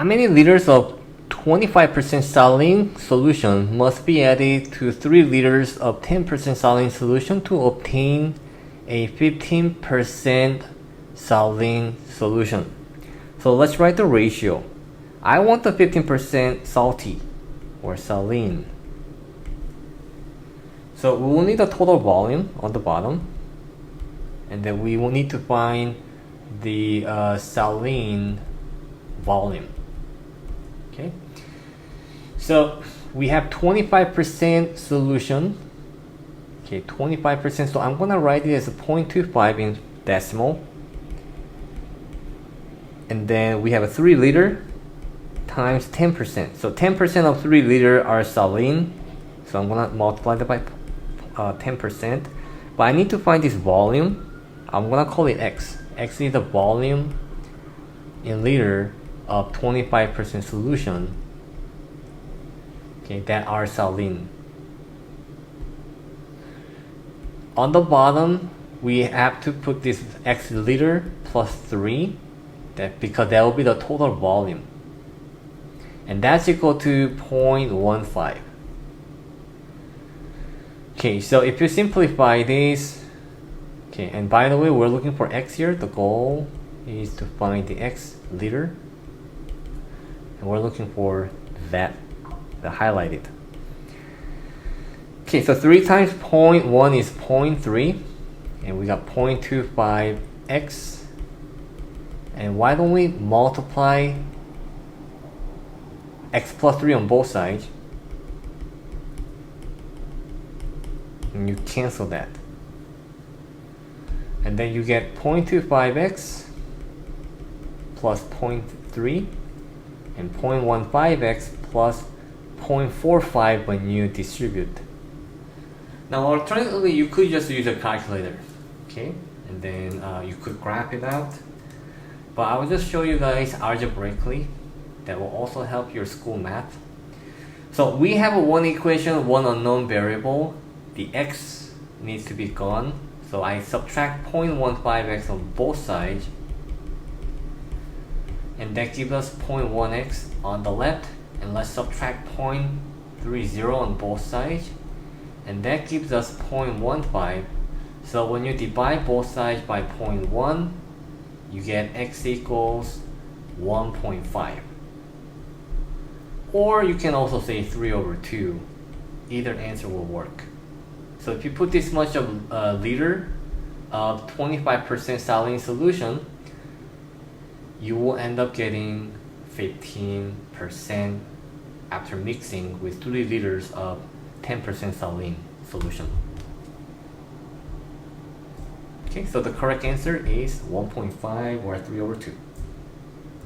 how many liters of 25% saline solution must be added to 3 liters of 10% saline solution to obtain a 15% saline solution? So let's write the ratio. I want the 15% salty or saline. So we will need the total volume on the bottom, and then we will need to find the saline volume. Okay, so we have 25% solution. Okay, 25%, so I'm gonna write it as a 0.25 in decimal, and then we have a 3 liter times 10%. So 10% of 3 liter are saline, so I'm gonna multiply that by 10%, but I need to find this volume. I'm gonna call it X. X is the volume in liter of 25% solution, okay, that are saline. On the bottom, we have to put this X liter plus 3, because that will be the total volume, and that's equal to 0.15. Okay, so if you simplify this, okay, and by the way, we're looking for X here. The goal is to find the X liter, and we're looking for that, the highlighted. Okay, so 3 times 0.1 is 0.3, and we got 0.25x, and why don't we multiply x plus 3 on both sides, and you cancel that, and then you get 0.25x plus 0.3 and 0.15x plus 0.45 when you distribute. Now alternatively, you could just use a calculator, okay, and then you could graph it out, but I will just show you guys algebraically. That will also help your school math. So we have one equation, one unknown variable. The x needs to be gone, so I subtract 0.15x on both sides, and that gives us 0.1x on the left, and let's subtract 0.30 on both sides, and that gives us 0.15. So when you divide both sides by 0.1, you get x equals 1.5. Or you can also say 3/2. Either answer will work. So if you put this much of a liter of 25% saline solution, you will end up getting 15% after mixing with 3 liters of 10% saline solution. Okay, so the correct answer is 1.5 or 3/2.